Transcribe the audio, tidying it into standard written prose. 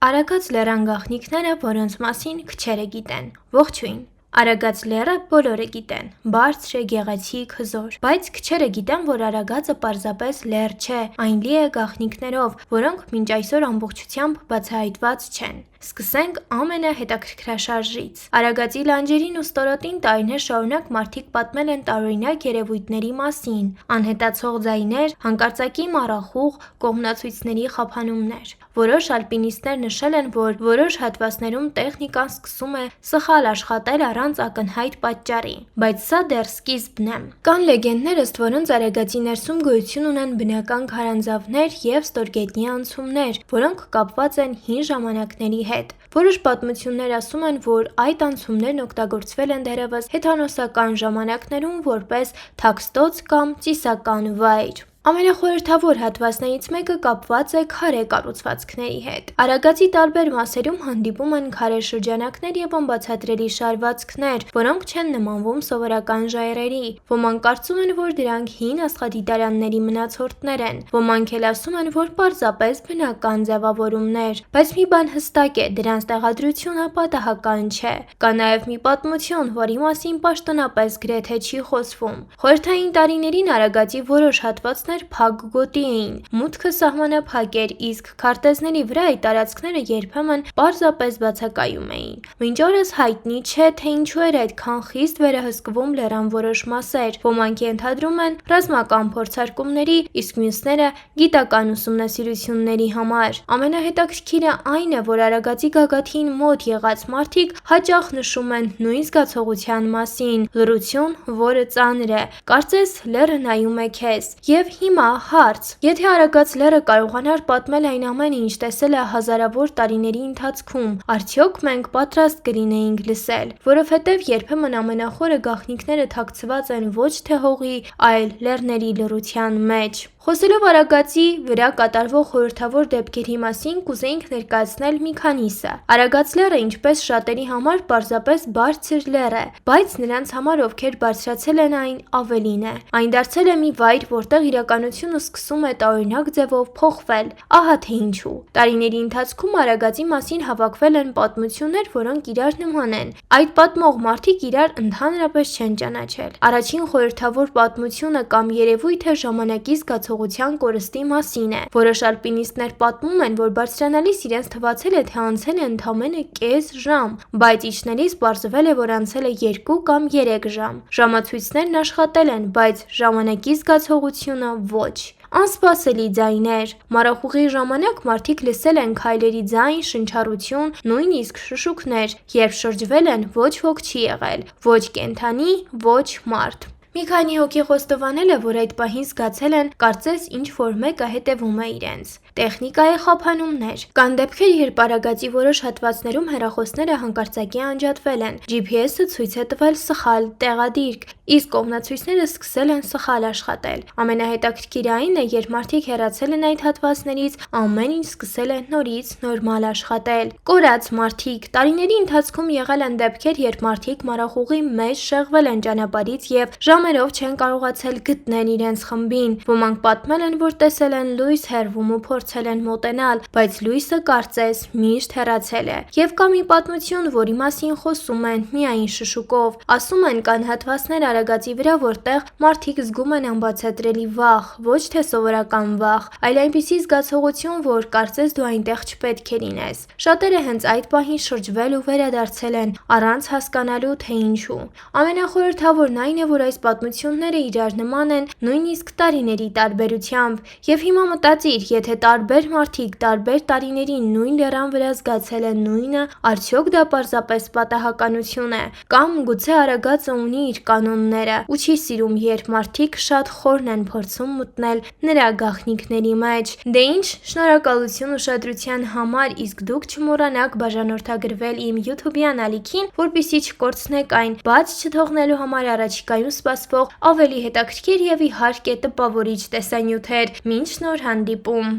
Արագած լեռան գաղտնիքները, որոնց մասին քչերը գիտեն։ Ողջույն։ Արագած լեռը բոլորը գիտեն, բարձր է, գեղեցիկ, հզոր, բայց քչերը գիտեն, որ Արագածը պարզապես լեռ չէ, այն լի է գաղտնիքներով, որոնք մինչ այսօր ամբողջությամբ բացահայտված չեն։ Սկսենք ամենահետաքրքրաշարժից։ Արագածի լանջերին ու ստորոտին տարիներ շարունակ մարդիկ պատմել են տարօրինակ երևույթների մասին՝ անհետացող ձայներ, հանկարծակի մառախուղ, կողմնացույցների խափանումներ։ Որոշ ալպինիստներ նշել են, որ որոշ հատվածներում տեխնիկան սկսում է սխալ աշխատել առանց ակնհայտ պատճառի, բայց սա դեռ սկիզբն է։ Կան լեգենդներ, ըստ որոնց Արագածի ներսում գոյություն ունեն բնական քարանձավներ և ստորգետնյա անցումներ, որոնք կապված են հին ժամանակների հետ։ Որոշ պատմություններ ասում են, որ այդ անցումներն օգտագործվել են դեռևս հեթանոսական ժամանակներում որպես թաքստոց կամ ծիսական վայր։ Ամենախորհրդավոր հատվածներից մեկը կապված է քարե կառուցվածքների հետ։ Արագածի տարբեր մասերում հանդիպում են քարե շրջանակներ և անբացատրելի շարվածքներ, որոնք չեն նմանվում սովորական ժայռերի։ Ոմանք կարծում են, որ դրանք հին աստղադիտարանների մնացորդներ են, ոմանք էլ ասում են, որ պարզապես բնական ձևավորումներ։ Բայց մի բան հստակ է, դրանց տեղադրությունը պատահական չէ։ Կա նաև մի պատմություն, որի մասին պաշտոնապես գրեթե չի խոսվում։ Խորհրդային տարիներին Արագածի որոշ հատվածներ փակ գոտի էին, մուտքը սահմանափակ էր, իսկ քարտեզների վրա այդ տարածքները երբեմն պարզապես բացակայում էին։ Մինչ օրս հայտնի չէ, թե ինչու էր այդքան խիստ վերահսկվում լեռան որոշ մասեր, ոմանք ենթադրում են ռազմական փորձարկումների, իսկ մյուսները գիտական ուսումնասիրությունների համար։ Ամենահետաքրքիրը այն է, որ Արագածի գագաթին մոտ եղած մարդիկ հաճախ նշում են նույն զգացողության մասին՝ լռություն, որը ծանր է, կարծես լեռը նայում է քեզ։ Եվ հիմա հարց. եթե Արագած լեռը կարողանար պատմել այն ամենը, ինչ տեսել է հազարավոր տարիների ընթացքում, արդյոք մենք պատրաստ կլինեինք լսել, որովհետև երբեմն ամենախորը գաղտնիքները թաքցված են ոչ թե հողի, այլ լեռների լռության մեջ։ Խոսելով Արագածի վրա կատարվող խորհրդավոր դեպքերի մասին, կուզեինք ներկայացնել մի քանիսը։ Արագած լեռը, ինչպես շատերի համար, պարզապես բարձր լեռ է, բայց նրանց համար, ովքեր բարձրացել են այն, ավելին է։ Այն դարձել է մի վայր, որտեղ իրականությունը սկսում է տարօրինակ ձևով փոխվել։ Ահա թե ինչու։ Տարիների ընթացքում Արագածի մասին հավաքվել են պատմություններ, որոնք իրար նման են։ Այդ պատմող մարդիկ իրար ընդհանրապես չեն ճանաչել։ Առաջին խորհրդավոր պատմությունը կամ երևույթը ժամանակի զգացողության կորստի մասին է։ Որոշ ալպինիստներ պատմում են, որ բարձրանալիս իրենց թվացել է, թե անցել է ընդամենը կես ժամ, բայց իջնելիս պարզվել է, որ անցել է 2 կամ 3 ժամ։ Ժամացույցներն աշխատել են, բայց ժամանակի զգացողությունը ոչ։ Անսպասելի ձայներ։ Մառախուղի ժամանակ մարդիկ լսել են քայլերի ձայն, շնչառություն, նույնիսկ շշուկներ, երբ շրջվել են, ոչ ոք չի եղել, ոչ կենդանի, ոչ մարդ։ Մի քանի հոգի խոստովանել է, որ այդ պահին զգացել են, կարծես ինչ-որ մեկը հետևում է իրենց։ Տեխնիկայի խափանումներ։ Կան դեպքեր, երբ Արագածի որոշ հատվածներում հեռախոսները հանկարծակի անջատվել են, GPS-ը ցույց է տվել սխալ տեղադիրք, իսկ կողմնացույցները սկսել են սխալ աշխատել։ Ամենահետաքրքիրը այն է, երբ մարդիկ հեռացել են այդ հատվածներից, ամեն ինչ սկսել է նորից նորմալ աշխատել։ Կորած մարդիկ։ Տարիների ընթացքում եղել են դեպքեր, երբ մարդիկ մառախուղի մեջ շեղվել են ճանապարհից և ժամերով չեն կարողացել գտնել իրենց խմբին։ Ոմանք պատմել են, որ տեսել են լույս հեռվում ու փորձել են մոտենալ, բայց լույսը կարծես միշտ հեռացել է։ Եվ կա մի պատմություն, որի մասին խոսում են միայն շշուկով։ Ասում են, կան հատվածներ Արագածի վրա, որտեղ մարդիկ զգում են անբացատրելի վախ, ոչ թե սովորական վախ, այլ այնպիսի զգացողություն, որ կարծես դու այնտեղ չպետք է լինես։ Շատերը հենց այդ պահին շրջվել ու վերադարձել են, առանց հասկանալու, թե ինչու։ Ամենախորհրդավորն այն է, որ այս պատմությունները իրար նման են նույնիսկ տարիների տարբերությամբ։ Եվ հիմա մտածիր, եթե տարբեր մարդիկ տարբեր տարիներին նույն լեռան վրա զգացել են նույնը, արդյոք դա պարզապես պատահականություն է, կամ գուցե Արագածը ունի իր կանոնները ու չի սիրում, երբ մարդիկ շատ խորն են փորձում մտնել նրա գաղտնիքների մեջ։ Դե ինչ, շնորհակալություն ուշադրության համար, իսկ դուք չմոռանաք բաժանորդագրվել իմ YouTube-յան ալիքին, որպեսզի չկորցնեք այն, բաց չթողնելու համար առաջիկայում սպասվող ավելի հետաքրքիր և իհարկե տպավորիչ տեսանյութեր։ Մինչ նոր հանդիպում։